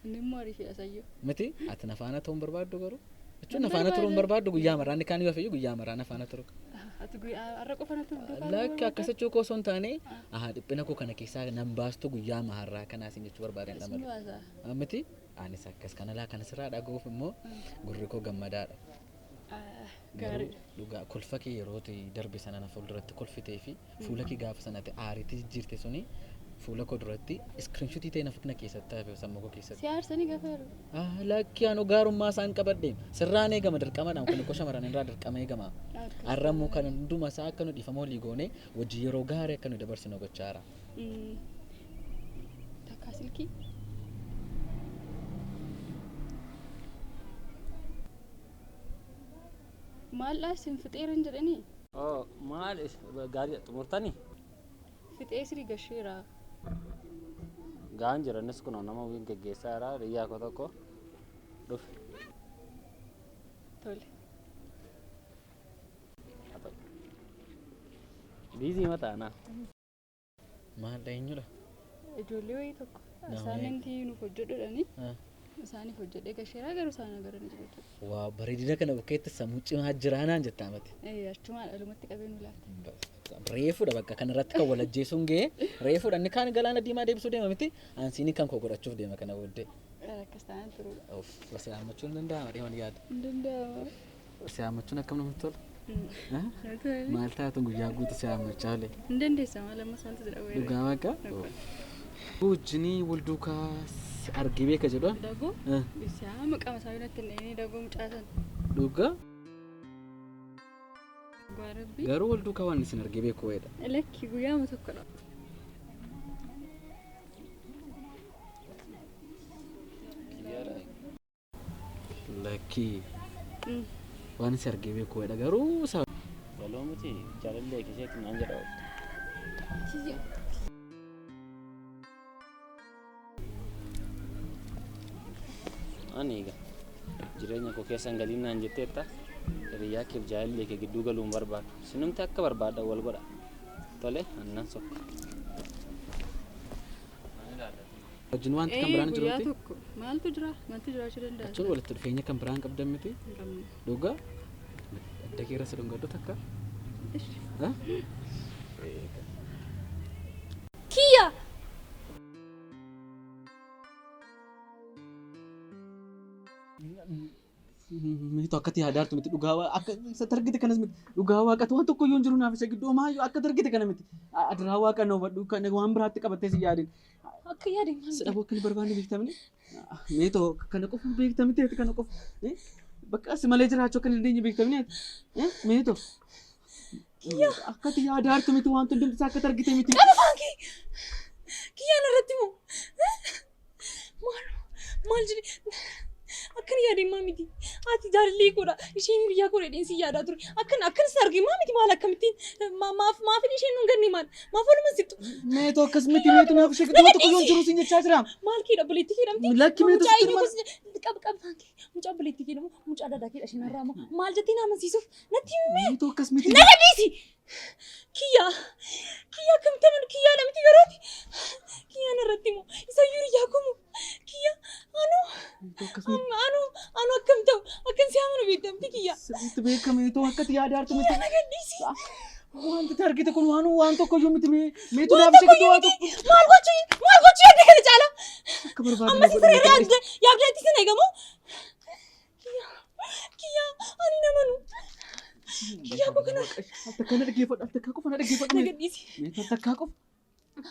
Nimmoori fi asayyo. Miti ati nafaana ta'uun barbaaddu garuu. Jechuun nafaana turuun barbaaddu guyyaa maraa inni kaan yoo fayyu guyyaa maraa nafaana turu. Ati guyyaa har'a qofa natti duukaa. Lakki akkasachuu koo son taane dhiphina koo kana keessaa nan baastu guyyaa maharraa kanaa isin jechuu barbaadeen dhamala. Miti anis akkas kana laa kana sirraa dhaga'uuf immoo gurri koo gammadaadha. Gaarii. Dhugaa kolfa kee yeroo darbe sana na fuulduratti kolfitee fi fuula kee gaafa sanatti aariitti jirte suni fuula koo duratti iskiriinshuutii ta'e nafukna keessatti hafe sammuu koo keessatti. Si aarsanii gaafa yeroo. Lakki anu gaarummaa isaan qabadde sirraan eegama dirqamadhaan kun qofa shamarran irraa dirqama eegama. Arramuu kan hunduma isaa akka nu dhiifamoo liigoone wajji yeroo gaarii akka nu dabarsinu gochaara. Takka silkii. Maal laasin fixeeran jedhanii? Maal gaarii xumurtanii? Fixee sirii gasheera. Gaan jiranis kun nama waliin geggeessaa jira riyyaa koo tokko dhufe. Tole. Biizii mataana. Maal eenyudha? Ijoollee wayii tokko. Asaanantii nuuf hojjedhudhani. Isaaniif hojjedhee gasheeraa garuu isaan agaranii jiru. Waa bareedina kana bakkeetti sammuu cimaa jiraanaan jettaa mati. Achuma dhaalumatti qabee nu laata. Reefuudha bakka kanarratti kan wal ajjeesuun ga'e reefuudha inni kaan galaana diimaa deebisuu deema miti ansiini kan koo godhachuuf deema kana booddee. Akkas ta'an turudha. Si haammachuun danda'ama deeman yaada. Danda'ama. Si haammachuun akkam namatti tola. Maal taatu guyyaa guutuu si haammachaa oole. Hin dandeessa maal ammas wanti jedha wayii. Dhugaa bakka. Wajjinii wal duukaa argee beeka jedhu. Dagoo. Bisaa maqama isaa yoo natti dagoo mucaasan. Dhugaa. Garabbi. Garuu wal duukaa waan isin argee beeku wayiidha. Lakki guyyaa tokkodha. Lakki. Waan isin argee beeku wayiidha garuu saa. Baloo miti jaalallee keessaatti naan jedha. Ani egaa jireenya koo keessan galiin naan jetteetta. Riyyaa keef jaalallee kee gidduu galuun barbaadu. Sinumti akka barbaada wal godha. Tole annan sokka. Wajjin wanti kan biraan jiru miti. Maaltu jira? Maaltu jiraachuu danda'a? Jechuun walitti dhufeenya kan biraan qabdan miti. Dhugaa adda keessa dhungadhu takka. Kiyya! Miti akkati yaadaartu miti dhugaa akka isa targite kanas miti dhugaa waaqatu waan tokko yoo jiru naaf isa gidduu maayyuu akka targite kana miti adiraa waaqa na hubadhu kan waan biraatti qabattee si yaadin. Akka yaadin. Sidha bakka barbaanne beektamni. Meetoo kana qofa beektamni ta'e kana qofa. Bakka as malee jiraachuu akka hin dandeenye beektamni. Meetoo. Akkati yaadaartu miti waan hundumti isaa akka targite miti. Qabafaanki. Kiyyaan irratti moo? Maal jedhi? Akkan yaadin maamiti. Ati jaalallee koodha. Isheen biyyaa koodha dheensii yaadaa ture. Akkan sargee maamiti maal akkamittiin maafin isheen nun ganne maal? Maaf walumaa sirtu. Meetoo akkas miti meetoo naaf ishee gidduu tokko yoo jiru siin jechaa jira. Maal keedha buleetti keedhamti? Lakki meetoo sitti maal? Qabafaanki. Mucaa buleetti keedhamu mucaa dadaa keedha isheen irraa moo maal jettee na amansiisuuf? Natti himee. Meetoo akkas miti. Naga dhiisi. Kiyyaa akkamitti amanu kiyyaadha miti garooti. Kiyyaan irratti moo isa yuriyaa komu kiyyaa anu akkam ta'u akkan si amanu beektamti kiyyaa. Sirriitti beekame meetoo akkati yaadaartu miti. Naga dhiisi. Wanti targite kun waan tokko yoo miti meetoo naaf ishee gidduu waan tokko. Maal gochuu yaadde kana caala? Akka barbaadu. Amma si siree yaabdeetti sana eegamoo? Kiyyaa ani namanu. Kiyyaa koo kana. Akka na dhaggeeffadhu akka qofa na dhaggeeffadhu. Naga dhiisi. Meetoo akka qofa.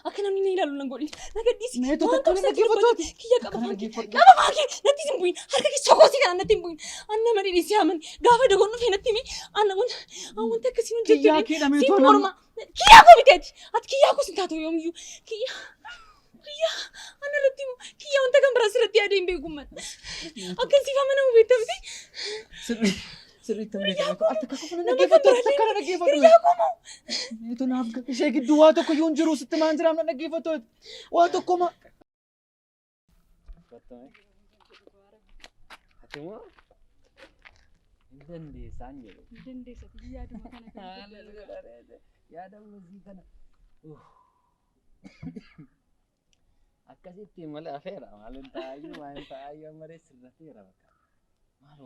Akka namni na ilaalu nan godhin. Naga dhiisi. Meetoo akka na dhaggeeffadhu. Kiyyaa qabafaanki natti hin bu'in. Harka kee sokoosii kana natti hin bu'in. Anna malee dhiisii haman gaafa dagoon dhufee natti himi. Wanti akkasii nun jettu. Kiyyaa keedha meetoo nama. Kiyyaa koo biteeti. Ati kiyyaa koo sin taatu yoomiyyuu. Kiyyaa ana irratti himu. Kiyyaa wanta kan biraa sirratti yaadee hin beekumman. Akkasiif amma nama beektamti. Sirriitti beekamu. Akka qofa na dhaggeeffadhu. Akka na dhaggeeffadhu. Kiyyaa koo moo? Meetoo naaf ishee gidduu waa tokko yoo jiru sitti maan jiraam na dhaggeeffadhu. Waa tokko ma. Ati moo? Dandeessaan jedhu. Dandeessa yaaduma kana kan yaada muzii kana. akkasitti malee afeera maalin taa'ayyuu maree sirrateera bakka maal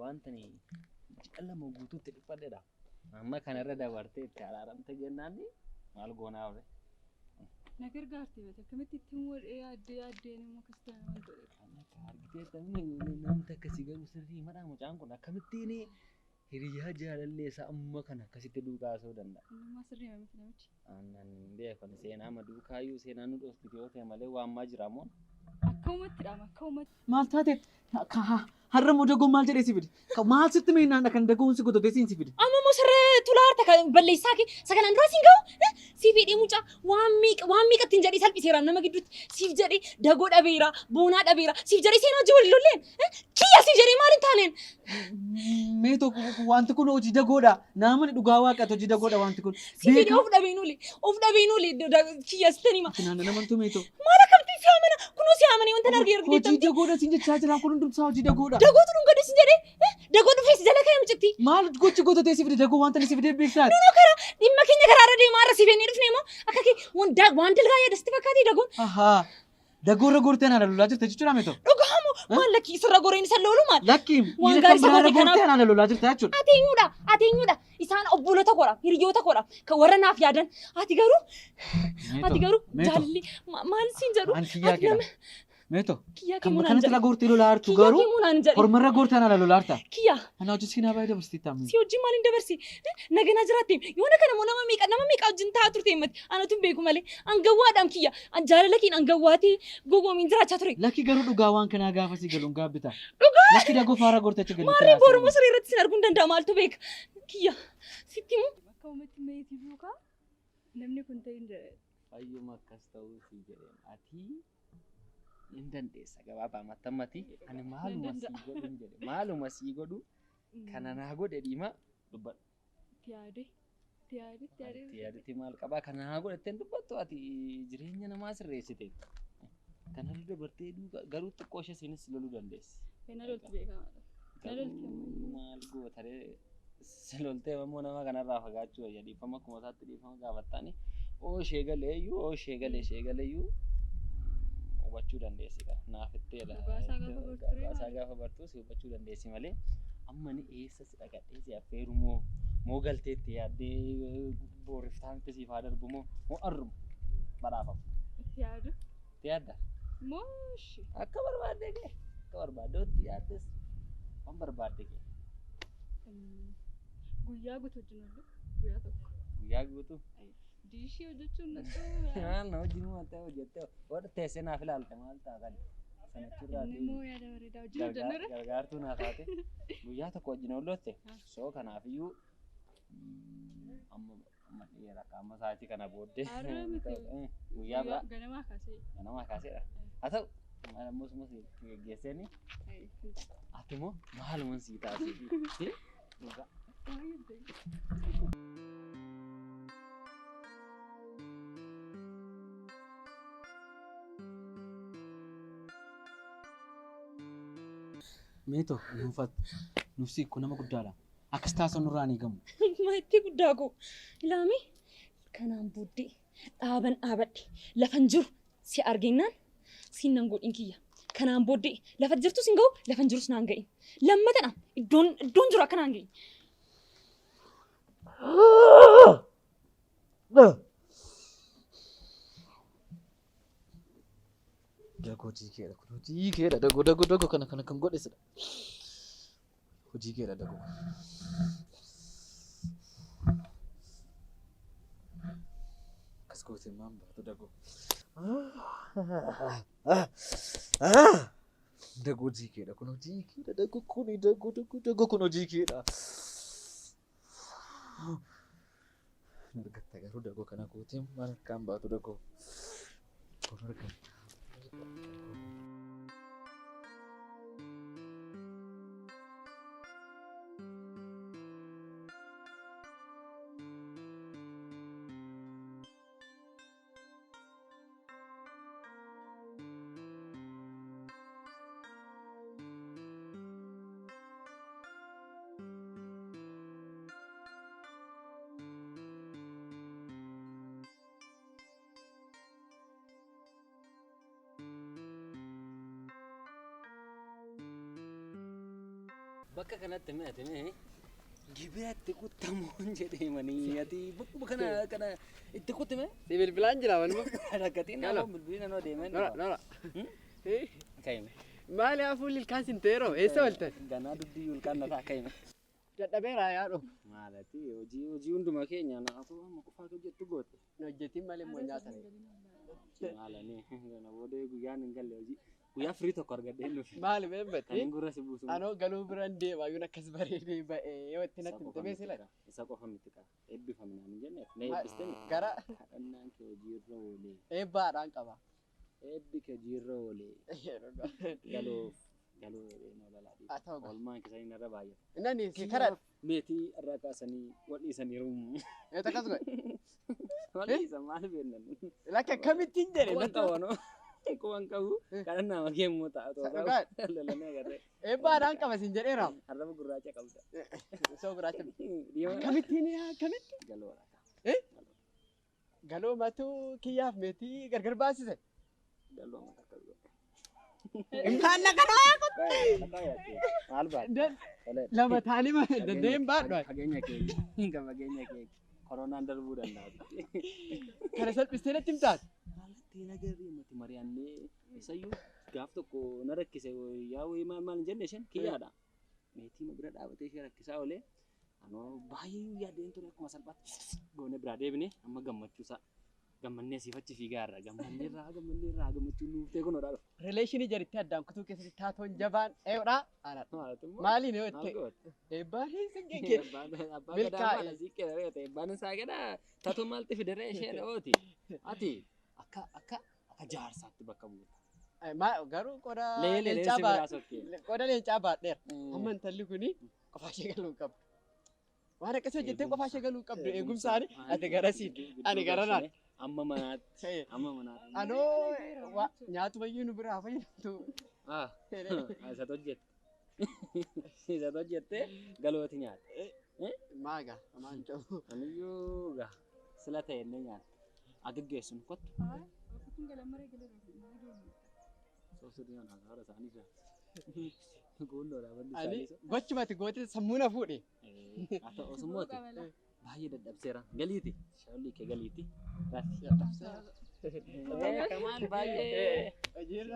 wantani jaalama guutuutti dhiphadheedha amma kanarra dabartee itti araaramte jennaanni maal goonaa oole. Nagar gaartee bata akkamitti ittiin wal addee nama kastaa waan ta'eef. Argitee tamni namni akkasii garuu sirrii madhaa mucaan kun akkamittiin hiriyaa jaalallee isaa amma kana akkasitti duukaasuu danda'a. Nama sirrii miti namichi. Aannan beekon seenaa maduukaayyuu seenaa nu dhoofti yoo ta'e malee waammaa jiraamoon. Akkamatti dhaama akkamatti. Maal taate har'a moo dagoon maal jedhee si fide? Maal sitti meennaan kan dagoon si godhatee siin si fide? Amma moo sirree tulaarta kan balleessaa kee sagalaan dura siin gahu siif hidhee mucaa waan miiqa ittiin jedhee salphiseera nama gidduutti siif jedhee dagoo dhabeera boonaa dhabeera siif jedhee seenaa hojii waliin lolleen kiyya siif jedhee maal hin taaneen. Mee tokko wanti kun hojii dagoodha naamni dhugaa waaqatu hojii dagoodha wanti kun. Siif hidhee of dhabeen uli kiyya sitti hima. Naannoo namantu mee tokko. Maal akkamtii si amana kunoo si amanii wanta argee argee hojii dagoodha siin jechaa jira kun hundumsaa hojii dagoodha. Dagootu dhun gadee siin jedhee dagoo dhufee si jala kaa'ee miccitti. Maal gochi goototee si fide dagoo wanta si fide beektaati. Nunoo karaa dhimma keenya karaarra deemaa irra si feenee dhufnee moo akka kee waan dalgaa yaadasti fakkaatee dagoon. Ahaa dagoorra goortee naan lolaa jirte jechuudha mee tokko. Dhugaamo maal lakkii sirra goreen isa loolu maal. Lakkiin waan gaarii isa biraarra goortee naan lolaa jirte jechuudha. Ateenyuudha isaan obbolota godha hiriyoota godha kan warra naaf yaadan ati garuu jaalli maal siin jedhu ati nama. Meeto kan kanatti la goortee lolaa jirtu garuu hormarra goortee naan lolaa jirta. Kiyya. Ana hojii siin abaa dabarsi taa'amni. Si hojii maaliin dabarsi? Nagana jiraatee yoona kana moo nama meeqa wajjin taa'aa turte himmati anatu hin beeku malee angawwaadhaam kiyya jaalala kiin angawwaatee gogoomiin jiraachaa ture. Lakki garuu dhugaa waan kanaa gaafa si galuun gaabbita. Dhugaa. Lakki dagoo faara goortee achi galu. Maaliin booruma siree irratti sin arguu hin danda'a maaltu beeka kiyya sitti himu. Akka uummatti meetii duukaa namni kun ta'in jedhe. Fayyuma akkas ta'uu si jedheen ati hin dandeessa gabaabaa mattammati ani maaluma sii godhu kana naa godhe dhiima dubbadhu. Tiyaaditi maal qabaa kana naa godhatteen dubbattu ati jireenya namaa sirreessite kana dabartee garuu xiqqoo ishee siinis loluu dandeessi. Maal gootaree loltee immoo nama kanarraa fagaachuu wayya dhiifama akkuma isaatti dhiifama gaafattaani ishee galeeyyuu hubachuu dandeessi kan naaf itteedha. Dhugaasaa gaafa bartuus hubachuu dandeessi malee amma ni eessa si dhagadhee si affeeru moo galteetti yaaddee booriftaanitti siif haa darbu moo arrumu badhaafamu. Itti yaadda? Mooshi. Akka barbaaddeetti yaaddes waan barbaadde kee. Guyyaa guutuu wajjin oolu guyyaa tokko. Guyyaa guutuu? Diishii hojjechuun Naannoo hojii hojjettee warra teessee naaf ilaalte maal ta'a kan immoo yaada bareedaa hojii hojjennuudha. Gargaartuu naaf taate guyyaa tokko wajjin oollotte soo kanaafiyyuu amma dhiyeera qaama sa'aatii kana booddee guyyaa biraa ganamaa kaaseedha. Haa ta'u ammoo geggeesseeni ati immoo maaluma sii taasise dhugaa. Meeto nuufsi kun nama guddaadha. Akkas taasisan nurraa ni gamu. Maatii guddaa koo ilaami kanaan booddee dhaabadhe lafan jiru si arginaan siin nan godhin kiyya. Kanaan booddee lafa jirtu siin ga'u lafan jirus naan ga'in. Lammatadha iddoon jiru akka naan ga'in. Hojii keedha dagoo kana kan godhesidha. Hojii keedha dagoo. Akkas gootee maan baatu dagoo. Dagoo hojii keedha kun hojii keedha dagoo kun hojii keedha. Argatta garuu dagoo kana gootee maal akkaan baatu dagoo. Kun argatta. bakka kanatti mee gibeetti kuttamuun jedhee manii ati bakkuma kana itti kuttime Sibil bilaan jira wanuma. rakkatiin nama bilbiina noo deemen Nora. kayime Maali hafuulli ilkaan sin teeroo eessa waltan? ganaa dubbii yulkaan nataa kayime Dadhabeeraa yaadho. maalati hojii hunduma keenya naafuu amma qofaa hojjettu goote Hojjetiin malee immoo nyaatan. maalanii kana booda guyyaan hin galle hojii guyyaa firii tokko argadhee dhufe Maali beembatti? kan gurra si buusu Anoo galuu biraan deema yuun akkas bareedee ba'ee yoo itti natti hin tabeessi laata? isa qofa miti qaba eebbifamnaan hin jenneef na eebbistee Gara kadhannaan kee hojiirra oolee eebbaadhaan qaba. eebbi kee hojiirra oolee galoo lalaa Haa ta'u gaa. oolmaan keessanii narra baay'ata. Innani si karaa Meetii irraa kaasanii wal'iisaniiru. yoo takkas godhe. Wal'iisan maal beennan? Lakka akkamittiin jedhe Kuwan qabanoo. Kuwan qabu kadhannaa makee immoo ta'a Dhugaa. Lalanii agarree. Eebbaadhaan qaba sin jedheera. Arraba gurraacha qabda. Soo gurraacha. Diimaa Akkamittiin akkamitti? galoodha. Galoo matuu kiyyaaf meetii gargar baasise. Galoo mata qabda. Intaanna kanaa Maal baadha? lama taanii danda'een baadhu. Fageenya kee koronaan darbuu danda'a. Kana salphistee natti himtaati. Haalatti nagarri mati mari'annee isayyuu gaaf tokko na rakkise yaa wayii maal hin jenne isheen kiyyaadha. Meetii nu bira dhaabatee ishee rakkisaa oolee anoo baay'ee yaadeen ture akkuma salphaatti goone biraa deebine amma gammachuusaa gammannee siifachi fiigaa irra gammannee irraa gammachuun nuuftee kunuudha dhufa. Rileeshinii jaritti addaan kutuu keessatti taatoon jabaan ee'uudha. Maaliin yoo itti eebbaan hin kee Abbaa gadaa maala siiqqee dha ta'e abbaan isaa gadaa taatoo maalti fidaree ishee dha'ooti. Ati akka jaarsaatti bakka buuta. Garuu qoda Leencaa baadheera. Qoda leencaa baadheera. Amma intalli kuni qofaa ishee galuu qabdu. Waan akkasii hojjettee qofaa ishee galuu qabdu eegumsaani ati garasiin ani garanaan. Amma manaatti. Anoo nyaatumayyuu nu biraa fayyadamtu. Isatu hojjette. Isatu hojjettee galooti nyaata. Maaga amaan ta'u. Aniyyuu gaa sila ta'e inni nyaata. Agaggeessu nu kottu. Soosirri yana haara isaanii jira. Goolloodhaa balli Ani isaanii. gochumatti gootee sammuu na fuudhe. Haa ta'u osummooti. Baay'ee dadhabseera. Galiiti. Shaawulii kee galiiti. Kamaan baay'ee. Hojiin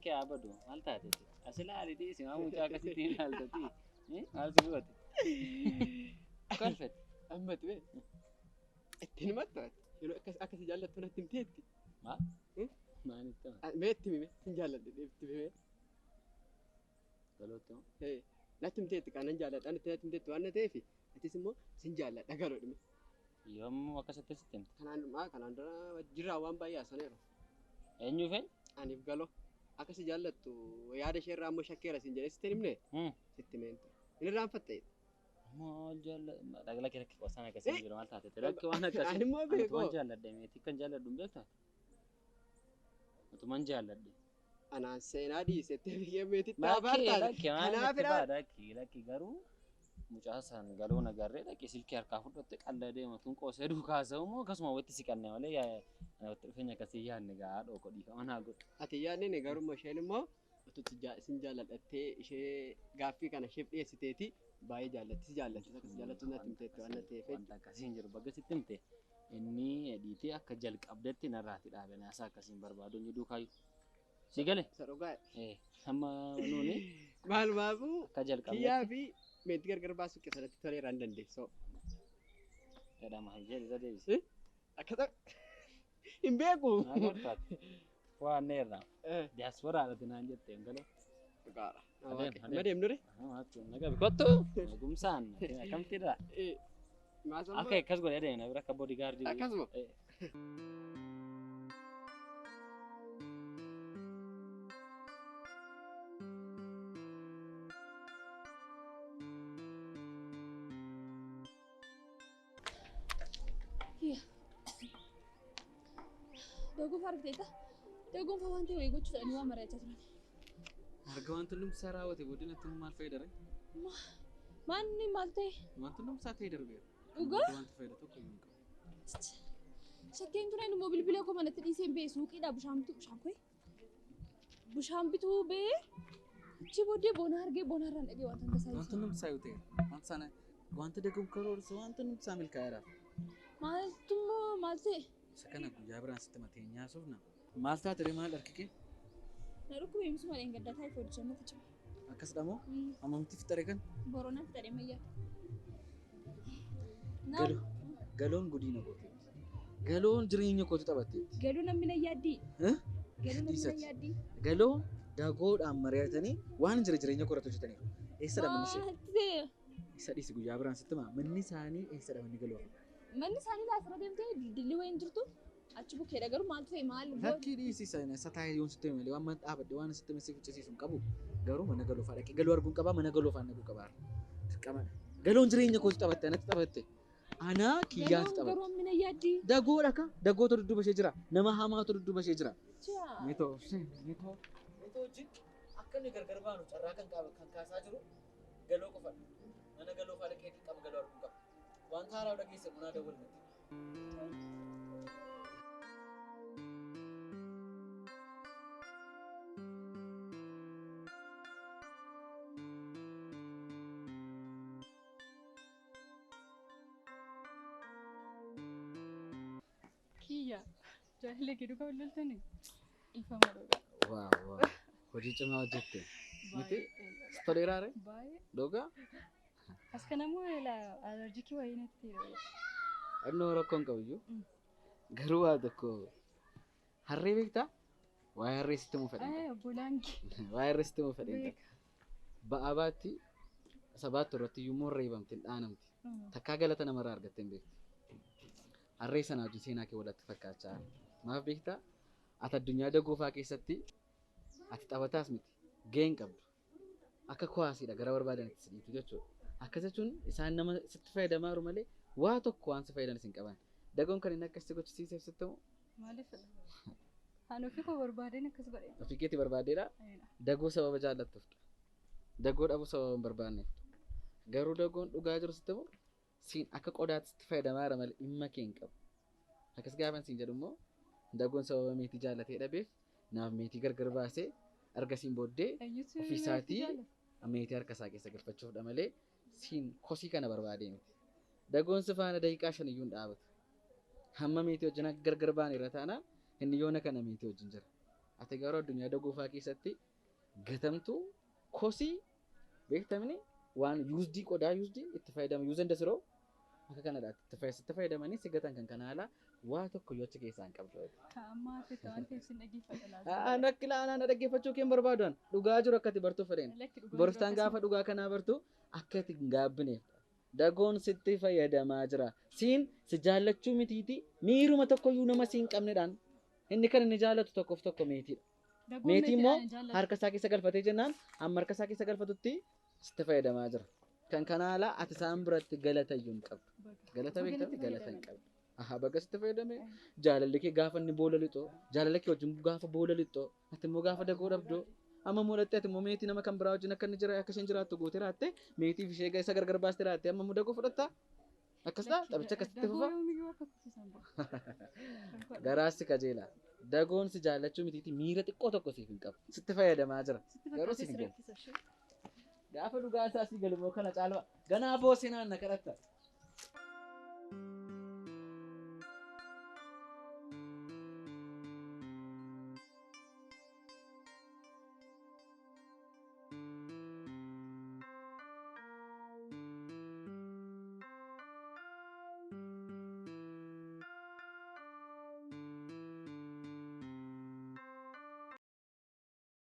kee abadu maal taate? Asila alidii si maa mucaa akkasitti hin haaltati. Maal si goote? Kolfete. Ammatu bee. Ittiin himattu yeroo akkasi jaallattu natti himteetti. Maal? Maalitti hima? Mee itti hime sin jaalladhe itti hime. Galootti hima? Natti himteetti kanan jaalladha natti himteetti waan na ta'eef atis immoo sin jaalladha galoo dhime. Yommuu akkasitti sitti himte? Kanaan dura jirraa waan baay'ee haasa'eera. Eenyuu fe'e? Aniif galoo akkasi jaallattu yaada ishee irraa ammoo shakkeera sin jedhee sitti himne sitti himeentu. Inni irraanfatte. Maal jaalladha? Dhagala kee rakkoo sana akkasii jiru maal taate? Rakkoo waan akkasii. Ani immoo beekoo. Atumaan jaalladhe meetii kan jaalladhu hin beektaa? Atumaan jaalladhe. Anaan seenaa dhiisettee biyyee meetitti hafaartaati. Lakki garuu mucaa san galoo nagarree dhaqee silkii harkaa fudhatte qal'aa deematuun qoosee duukaa sa'u moo akkasuma walitti siqanne malee walitti dhufeenya akkasii yaadne gahaa dhooko dhiifama naa godhu. Ati yaadne garuu isheen immoo sin jaalladhattee ishee gaaffii kana isheef dhiyeessiteeti baay'ee jaallatti akkasii jaallattu natti himteetti waan na ta'eef. Wanta akkasiin jiru bakka sitti himte inni dhiitee akka jalqabdetti narraatti dhaabe naasaa akkasiin barbaadu inni duukaayu. Si gale? Sarugaa. Amma nuuni. Maal maafuu akka jalqabdetti. kiyyaa fi meetii gargar baasuu keessatti toleera hin dandeessoo. Jedhama jedhe isa deebise. Akkasa hin beeku. Waan neerra. Diyaasporaadha naan jettee galee. Dhugaadha. Adeem. Madeem dure. Naga bikottu. Gumsaan akkamittiidha. Akka akkas godhee deemna bira akka boodigaardii. Akkasuma. Daguun fargteeta. Daguun fa waan ta'e wayii gochuudhaan waan mari'achaa turan. Arga wanti hundumsaa raawwate boodinatti maal fayyadare? Maanni maal ta'e? Wanti hundumsaa ta'e darbeera. Dhugaa? Wanti fayyada tokko hin qabu. Shakkeen tureen immoo bilbila koo manatti dhiisee bee suuqiidha bishaan bituu bishaan koye. Bishaan bituu bee Achi booddee boona argee boona irraan dhagee wanta tasaa Wanti nuti saayuu ta'e wanta sana wanta daguun karoorsa wanta nuti saa milkaa'eera. maaltummoo maal ta'e Isa kana guyyaa biraan sitti matee nyaasuufna. Maal taatire maal harkikee? na dhukkube himsu malee gadda taa'e foodichaa jira. Akkas dhamoo ammamti fixare kan Borona fixadhee mayyaa. galoon gudiina kooti. Galoon jireenya kooti taphatteetti. Galuu namni na yaaddii. Galuu namni na yaaddii. Galoon dagoodhaan mari'atanii waan jireenya koratu hojjetaniiru. Eessa dha manni ishee? Maal ta'e Isa dhiisi guyyaa biraan sitti maa manni isaanii eessa dha manni galoo? manni isaanii laafira deemtee dildilli wayiin jirtu achi bukkeedha garuu maal ta'e maal Lakkii dhiisi isa taa'ee yoon sitti himee waan mana dhaabadde waan sitti himee ficcisiisu hin qabu. Garuu mana galoo fa'aa dhaqee galoo arguun qabaa mana galoo fa'aa naquu qabaa. Dirqamadha. Galoon jireenya kooti taphatte anatti taphatte. Anaa kiyyaatti taphatte. garuu ammi na yaaddii. Dagoodha ka dagoota dudduuba ishee jira. Nama hamaatu dudduuba ishee jira. Meetoo wajjin akka inni gargar baanu carraa kan kaasaa jiru galoo qofa. Mana galoo fa'aa dhaqee qaba galoo arguun qaba. Wanta haaraa dhageesse munaa dawwalmatti. Kiyya jaalle giddu kan loltani ifama dhoga. Waaw. Hojii cimaa hojjette. Miti toleeraare Baay'ee dhogaa as kanamoo alerjikii wayii natti dhoga. annoo rakkoon qabiyyuu garuu waa tokko harree beektaa? Waa'ee harree sitti muu fedhan. Bulaangi. Waa'ee harree sitti muu fedhan. Ba'aa baatti sabaatti irratti iyyuu reebamte hin dhaanamti. Takkaa galata namarraa argattee hin beektu. Harree sana wajjin seenaa kee walatti fakkaachaa. Maaf beektaa? Ati addunyaa dagoofaa keessatti ati taphataas miti. Gaheen qabdu. Akka kuwaasiidha gara barbaadanitti si dhiitu jechuudha. Akkas jechuun isaan nama sitti fayyadamaa jiru malee waa tokko waan si fayyadan isin qaban. Dagoon kan inni akkasitti gochisiiseef sitti himu. Maaliif? Ani ofii koo barbaadeen akkas godhe. Ofii keetti barbaadeedha. Dagoo sababa jaallattuuf. Dagoo dhabuu sababa hin barbaanneef. Garuu dagoon dhugaa jiru sitti himu. Siin akka qodaatti sitti fayyadamaa jira malee dhimma kee hin qabu. Akkas gaafan siin jedhu immoo dagoon sababa meetii jaallatee dhabeef naaf meetii gargar baasee argasiin booddee ofii isaatii meetii harka isaa keessa galfachuufdha malee siin kosii kana barbaadee miti. Dagoon si faana daqiiqaa 5 iyyuu hin dhaabatu. Hamma meetii wajjin akka gargar baan irra taanaan inni yoona kana meetii wajjin jira. Ati garuu addunyaa dagoofaa keessatti gatamtuu kosii beektamni waan yuusdii qodaa yuusdii itti fayyadamu yuuzan dasiroo akka kanadha itti fayyadamanii si gatan kan kana haala waa tokko yoo achi keessaa hin qabdu. Ammaa fi ta'an teessin dhaggeeffadha. Akka ilaanaan dhaggeeffachuu keen barbaadan dhugaa jiru akka ati bartuuf fedheen. Borstaan gaafa dhugaa kanaa bartu akka ati hin gaabbineef. Dagoon sitti fayyadamaa jira. Siin si jaallachuu mitiiti miiruma tokkoyyuu nama si hin qabnedhaan inni kan inni jaallatu tokkoof tokko meetiidha. Meetii immoo harka isaa keessa galfatee jennaan amma harka isaa keessa galfatutti sitti fayyadamaa jira. Kan kana haala ati isaan biratti galata iyyuu hin qabdu. Galata beektatti galata hin qabdu. Baga sitti fayyadame jaalalli kee gaafa inni boolla lixoo jaalala kee wajjin gaafa boolla lixoo ati immoo gaafa dagoo dhabdoo amma mul'atte ati immoo meetii nama kan biraa wajjin akka inni jira akka isheen jiraattu gootee raatte meetii ishee isa gargar baastee raatte amma dagoo fudhattaa akkasittaa taphicha akkasitti fufa. Garaasti qajeela dagoon si jaallachuu mitiiti miira xiqqoo tokko siif hin qabu sitti fayyadamaa jira garuu siif hin galu. Gaafa dhugaa isaa si galu immoo kana caalaa ganaa boosee naanna kadhatta.